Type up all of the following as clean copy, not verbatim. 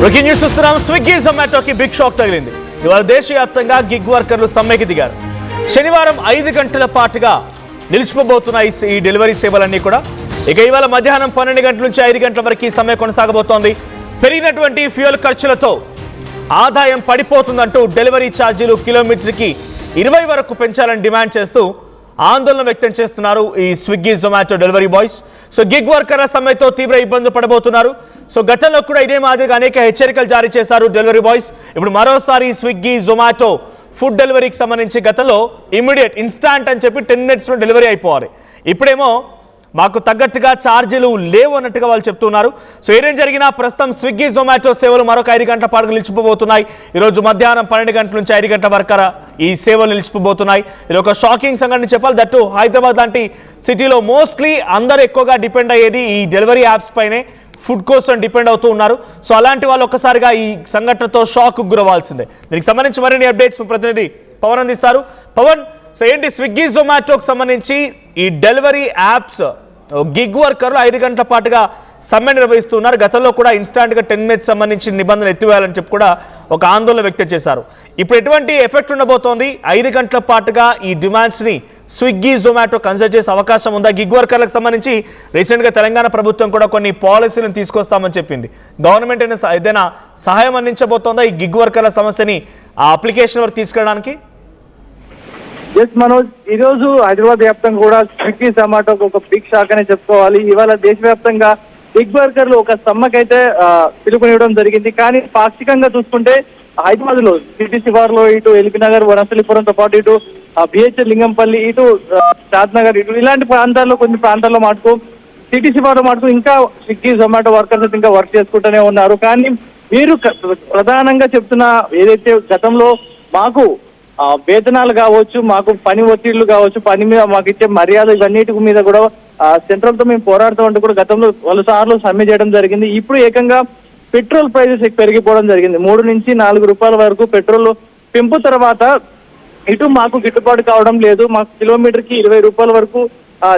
Breaking news చూస్తున్నాం. Swiggy జొమాటోకి big shock తగిలింది. ఇవాళ దేశవ్యాప్తంగా గిగ్ వర్కర్లు సమ్మెకి దిగారు. శనివారం 5 గంటల పాటుగా నిలిచిపోబోతున్నాయి ఈ డెలివరీ సేవలన్నీ కూడా. ఇక ఇవాళ మధ్యాహ్నం 12 గంటల నుంచి 5 గంటల వరకు ఈ సమ్మె కొనసాగబోతోంది. పెరిగినటువంటి ఫ్యూయల్ ఖర్చులతో ఆదాయం పడిపోతుందంటూ డెలివరీ ఛార్జీలు కిలోమీటర్కి 20 వరకు పెంచాలని డిమాండ్ చేస్తూ ఆందోళన వ్యక్తం చేస్తున్నారు ఈ Swiggy Zomato delivery boys. So gig వర్కర్ల సమ్మెతో తీవ్ర ఇబ్బందులు పడబోతున్నారు. సో గతంలో కూడా ఇదే మాదిరిగా అనేక హెచ్చరికలు జారీ చేశారు డెలివరీ బాయ్స్. ఇప్పుడు మరోసారి స్విగ్గీ జొమాటో ఫుడ్ డెలివరీకి సంబంధించి గతంలో ఇమ్మీడియట్ ఇన్స్టాంట్ అని చెప్పి 10 minutesలో డెలివరీ అయిపోవాలి. ఇప్పుడేమో మాకు తగ్గట్టుగా ఛార్జీలు లేవు అన్నట్టుగా వాళ్ళు చెప్తున్నారు. సో ఏదేం జరిగినా ప్రస్తుతం స్విగ్గీ జొమాటో సేవలు మరొక 5 గంటల పాటు నిలిచిపోబోతున్నాయి. ఈరోజు మధ్యాహ్నం 12 గంటల నుంచి 5 గంటల వరకు ఈ సేవలు నిలిచిపోబోతున్నాయి. ఇది ఒక షాకింగ్ సంఘటన చెప్పాలి. దట్టు హైదరాబాద్ లాంటి సిటీలో మోస్ట్లీ అందరూ ఎక్కువగా డిపెండ్ అయ్యేది ఈ డెలివరీ యాప్స్ పైనే, ఫుడ్ కోసం డిపెండ్ అవుతూ ఉన్నారు. సో అలాంటి వాళ్ళు ఒక్కసారిగా ఈ సంఘటనతో షాక్ గురవాల్సిందే. దీనికి సంబంధించి మరిన్ని అప్డేట్స్ ప్రతినిధి పవన్ అందిస్తారు. పవన్, సో ఏంటి స్విగ్గీ జొమాటోకి సంబంధించి ఈ డెలివరీ యాప్స్ గిగ్ వర్కర్లు 5 గంటల పాటుగా సమ్మె నిర్వహిస్తున్నారు. గతంలో కూడా ఇన్స్టాంట్గా 10 minutes సంబంధించిన నిబంధనలు ఎత్తివేయాలని చెప్పి కూడా ఒక ఆందోళన వ్యక్తం చేశారు. ఇప్పుడు ఎటువంటి ఎఫెక్ట్ ఉండబోతోంది? 5 గంటల పాటుగా ఈ డిమాండ్స్ని స్విగ్గీ జొమాటో కన్సిడర్ చేసే అవకాశం ఉందా? గిగ్ వర్కర్లకు సంబంధించి రీసెంట్గా తెలంగాణ ప్రభుత్వం కూడా కొన్ని పాలసీలను తీసుకొస్తామని చెప్పింది. గవర్నమెంట్ ఏదైనా సహాయం అందించబోతోందా ఈ గిగ్ వర్కర్ల సమస్యని ఆ అప్లికేషన్ వరకు తీసుకెళ్ళడానికి? ఎస్ మనోజ్, ఈ రోజు హైదరాబాద్ వ్యాప్తంగా కూడా స్విగ్గీ జొమాటోకి ఒక బిగ్ షాక్ అనే చెప్పుకోవాలి. ఇవాళ దేశవ్యాప్తంగా బిగ్ వర్కర్లు ఒక సమ్మకైతే పిలుపునివ్వడం జరిగింది. కానీ పాక్షికంగా చూసుకుంటే హైదరాబాద్ లో సిటీ శివార్లో ఇటు ఎల్బీ నగర్, వనస్థలిపురంతో పాటు ఇటు బిహెచ్ఎల్ లింగంపల్లి, ఇటు షాద్ నగర్, ఇటు ఇలాంటి ప్రాంతాల్లో కొన్ని ప్రాంతాల్లో మటుకు సిటీ శివార్లో మటుకు ఇంకా స్విగ్గీ జొమాటో వర్కర్స్ ఇంకా వర్క్ చేసుకుంటూనే ఉన్నారు. కానీ మీరు ప్రధానంగా చెప్తున్న ఏదైతే గతంలో మాకు వేతనాలు కావచ్చు, మాకు పని ఒత్తిళ్లు కావచ్చు, పని మీద మాకు ఇచ్చే మర్యాద, ఇవన్నిటి మీద కూడా సెంట్రల్ తో మేము పోరాడుతామంటూ కూడా గతంలో 100 సార్లు సమ్మె చేయడం జరిగింది. ఇప్పుడు ఏకంగా పెట్రోల్ ప్రైజెస్ పెరిగిపోవడం జరిగింది. 3 నుంచి 4 రూపాయల వరకు పెట్రోల్ పెంపు తర్వాత ఇటు మాకు గిట్టుబాటు కావడం లేదు. మాకు కిలోమీటర్కి 20 రూపాయల వరకు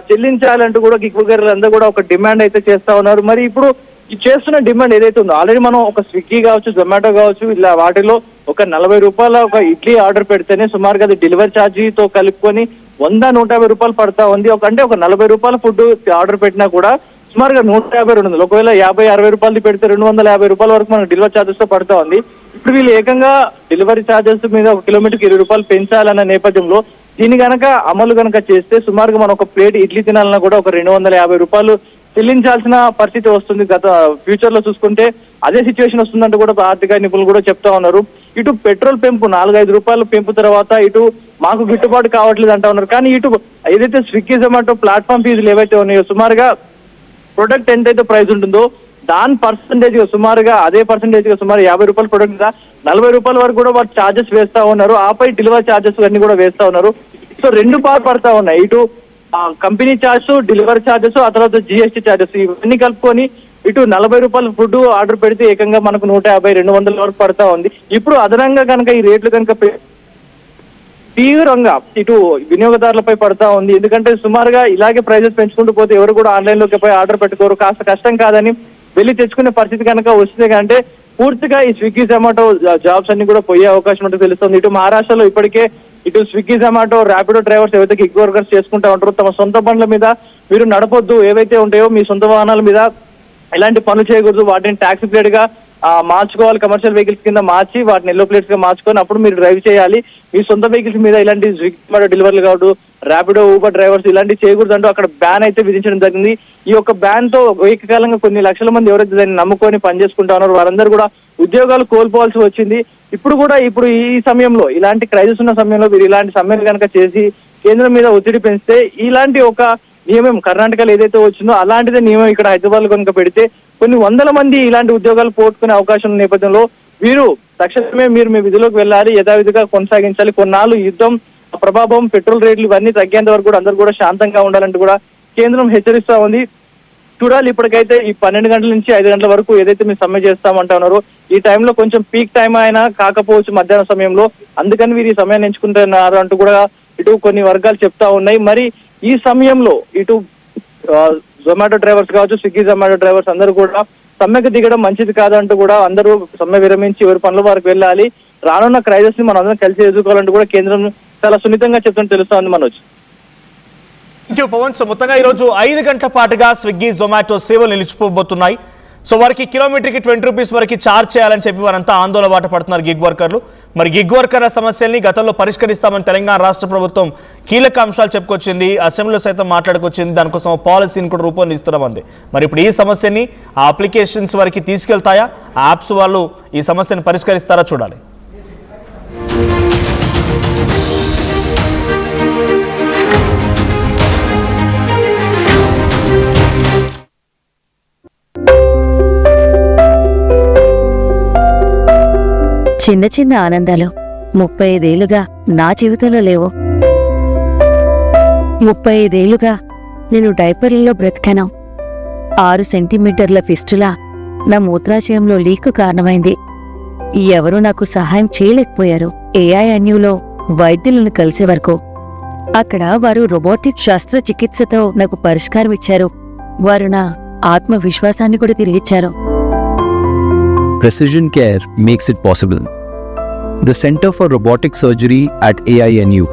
చెల్లించాలంటూ కూడా గిగ్ వర్కర్లందరూ కూడా ఒక డిమాండ్ అయితే చేస్తా ఉన్నారు. మరి ఇప్పుడు ఈ చేస్తున్న డిమాండ్ ఏదైతే ఉందో, ఆల్రెడీ మనం ఒక స్విగ్గీ కావచ్చు, జొమాటో కావచ్చు, ఇలా వాటిలో ఒక 40 రూపాయల ఒక ఇడ్లీ ఆర్డర్ పెడితేనే సుమారుగా అది డెలివరీ ఛార్జీతో కలుపుకొని 100-150 రూపాయలు పడతా ఉంది. అంటే ఒక 40 రూపాయల ఫుడ్ ఆర్డర్ పెట్టినా కూడా సుమారుగా 150-200, ఒకవేళ 50-60 రూపాయలు పెడితే 250 రూపాయల వరకు మనకు డెలివరీ ఛార్జెస్ తో పడతా ఉంది. ఇప్పుడు వీళ్ళు ఏకంగా డెలివరీ ఛార్జెస్ మీద ఒక కిలోమీటర్కి 20 రూపాయలు పెంచాలన్న నేపథ్యంలో దీన్ని కనుక అమలు కనుక చేస్తే సుమారుగా మనం ఒక ప్లేట్ ఇడ్లీ తినాలన్నా కూడా ఒక 250 రూపాయలు చెల్లించాల్సిన పరిస్థితి వస్తుంది. గత ఫ్యూచర్ లో చూసుకుంటే అదే సిచ్యువేషన్ వస్తుందంటూ కూడా ఆర్థిక నిపుణులు కూడా చెప్తా ఉన్నారు. ఇటు పెట్రోల్ పెంపు 4-5 రూపాయలు పెంపు తర్వాత ఇటు మాకు గిట్టుబాటు కావట్లేదు అంటా ఉన్నారు. కానీ ఇటు ఏదైతే స్విగ్గీ జొమాటో ప్లాట్ఫామ్ ఫీజులు ఏవైతే ఉన్నాయో, సుమారుగా ప్రొడక్ట్ ఎంతైతే ప్రైస్ ఉంటుందో దాని పర్సంటేజ్ సుమారుగా అదే పర్సంటేజ్ గా సుమారు 50 రూపాయల ప్రొడక్ట్ మీద 40 రూపాయల వరకు కూడా వారు ఛార్జెస్ వేస్తా ఉన్నారు. ఆపై డెలివరీ ఛార్జెస్ అన్ని కూడా వేస్తా ఉన్నారు. సో 2 పార్ట్ పడతా ఉన్నాయి. ఇటు కంపెనీ ఛార్జ్, డెలివరీ ఛార్జెస్, ఆ తర్వాత GST ఛార్జెస్, ఇవన్నీ కలుపుకొని ఇటు 40 రూపాయల ఫుడ్ ఆర్డర్ పెడితే ఏకంగా మనకు 150-200 వరకు పడతా ఉంది. ఇప్పుడు అదనంగా కనుక ఈ రేట్లు కనుక తీవ్రంగా ఇటు వినియోగదారులపై పడతా ఉంది. ఎందుకంటే సుమారుగా ఇలాగే ప్రైజెస్ పెంచుకుంటూ పోతే ఎవరు కూడా ఆన్లైన్ లోకి పోయి ఆర్డర్ పెట్టుకోరు. కాస్త కష్టం కాదని వెళ్ళి తెచ్చుకునే పరిస్థితి కనుక వస్తుంది. అంటే పూర్తిగా ఈ స్విగ్గీ జొమాటో జాబ్స్ అన్ని కూడా పోయే అవకాశం ఉంటే తెలుస్తుంది. ఇటు మహారాష్ట్రలో ఇప్పటికే ఇటు స్విగ్గీ జొమాటో ర్యాపిడో డ్రైవర్స్ ఏవైతే గిగ్ వర్కర్స్ చేసుకుంటా ఉంటారో తమ సొంత బండ్ల మీద మీరు నడపొద్దు, ఏవైతే ఉంటాయో మీ సొంత వాహనాల మీద ఇలాంటి పనులు చేయకూడదు, వాటిని ట్యాక్సీ ప్లేట్ గా మార్చుకోవాలి, కమర్షియల్ వెహికల్స్ కింద మార్చి వాటిని ఎల్లో ప్లేట్స్ గా మార్చుకొని అప్పుడు మీరు డ్రైవ్ చేయాలి. మీ సొంత వెహికల్స్ మీద ఇలాంటి స్విగ్గీ డెలివరీలు కావచ్చు, ర్యాపిడో, ఊబర్ డ్రైవర్స్ ఇలాంటివి చేయకూడదు అంటూ అక్కడ బ్యాన్ అయితే విధించడం జరిగింది. ఈ యొక్క బ్యాన్ తో ఏకకాలంగా కొన్ని లక్షల మంది ఎవరైతే దాన్ని నమ్ముకొని పనిచేసుకుంటా ఉన్నారో వారందరూ కూడా ఉద్యోగాలు కోల్పోవాల్సి వచ్చింది. ఇప్పుడు ఈ సమయంలో ఇలాంటి క్రైసిస్ ఉన్న సమయంలో వీరు ఇలాంటి సమ్మెలు కనుక చేసి కేంద్రం మీద ఒత్తిడి పెంచితే ఇలాంటి ఒక నియమం కర్ణాటకలో ఏదైతే వచ్చిందో అలాంటిదే నియమం ఇక్కడ హైదరాబాద్ లో కనుక పెడితే కొన్ని 100 మంది ఇలాంటి ఉద్యోగాలు పోగొట్టుకునే అవకాశం ఉన్న నేపథ్యంలో వీరు తక్షణమే మీరు మీ విధిలోకి వెళ్ళాలి, యథావిధిగా కొనసాగించాలి. కొన్నాళ్ళు యుద్ధం ప్రభావం, పెట్రోల్ రేట్లు ఇవన్నీ తగ్గేంత వరకు కూడా అందరూ కూడా శాంతంగా ఉండాలంటూ కూడా కేంద్రం హెచ్చరిస్తా ఉంది. చూడాలి. ఇప్పటికైతే ఈ 12 గంటల నుంచి 5 గంటల వరకు ఏదైతే మీరు సమ్మె చేస్తామంటా ఉన్నారో ఈ టైంలో కొంచెం పీక్ టైం అయినా కాకపోవచ్చు మధ్యాహ్నం సమయంలో, అందుకని వీరు ఈ సమయాన్ని ఎంచుకుంటున్నారు అంటూ కూడా ఇటు కొన్ని వర్గాలు చెప్తా ఉన్నాయి. మరి ఈ సమయంలో ఇటు జొమాటో డ్రైవర్స్ కావచ్చు, స్విగ్గీ జొమాటో డ్రైవర్స్ అందరూ కూడా సమ్మెకు దిగడం మంచిది కాదంటూ కూడా అందరూ సమ్మె విరమించి ఎవరి పనుల వారికి వెళ్ళాలి, రానున్న క్రైసిస్ ని మనం అందరం కలిసి ఎదుర్కోవాలంటూ కూడా కేంద్రం చాలా సున్నితంగా చెప్తున్నట్టు తెలుస్తోంది మనోజ్. పవన్, సో మొత్తంగా ఈరోజు 5 గంటల పాటుగా స్విగ్గీ జొమాటో సేవలు నిలిచిపోబోతున్నాయి. సో వారికి కిలోమీటర్కి 20 రూపీస్ వరకు ఛార్జ్ చేయాలని చెప్పి వారంతా ఆందోళన బాట పడుతున్నారు గిగ్ వర్కర్లు. మరి గిగ్ వర్కర్ల సమస్యల్ని గతంలో పరిష్కరిస్తామని తెలంగాణ రాష్ట్ర ప్రభుత్వం కీలక అంశాలు చెప్పుకొచ్చింది, అసెంబ్లీలో సైతం మాట్లాడుకొచ్చింది, దానికోసం పాలసీని కూడా రూపొందిస్తున్నామంది. మరి ఇప్పుడు ఈ సమస్యని ఆ అప్లికేషన్స్ వరకు తీసుకెళ్తాయా, యాప్స్ వాళ్ళు ఈ సమస్యను పరిష్కరిస్తారా చూడాలి. చిన్న చిన్న ఆనందాలు 35 ఏళ్లుగా నా జీవితంలో లేవు. 35 ఏళ్లుగా నేను డైపర్లలో బ్రతికాను. 6 సెంటీమీటర్ల ఫిస్టులా నా మూత్రాశయంలో లీక్ కారణమైంది. ఎవరూ నాకు సహాయం చేయలేకపోయారు. ఏఐఎన్యూలో వైద్యులను కలిసే వరకు అక్కడ వారు రోబోటిక్ శస్త్రచికిత్సతో నాకు పరిష్కారం ఇచ్చారు. వారు నా ఆత్మవిశ్వాసాన్ని కూడా తిరిగిచ్చారు. Precision care makes it possible. The Center for Robotic Surgery at AINU